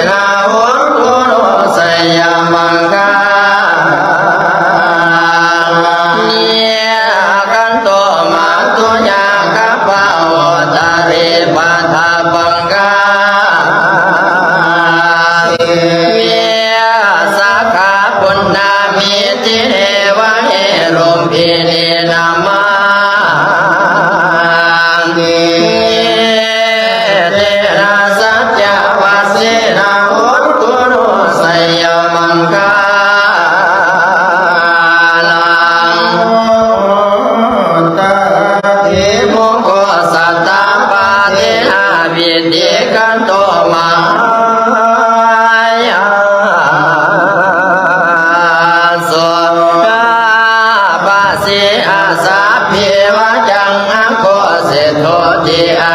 นาหุนกุโรสยามังกาเนียกันโตมาตุญาคัปปะโอตาริปัฏฐาปังกาเมียสักขาปุณณามิติเทวะเอรุมพินีนามาเตนะสัจจวัสสินาหุนกุโรสยามังกากันโตมาสุกาปะสิอาสาพิวะจังอังโคสิโทติอา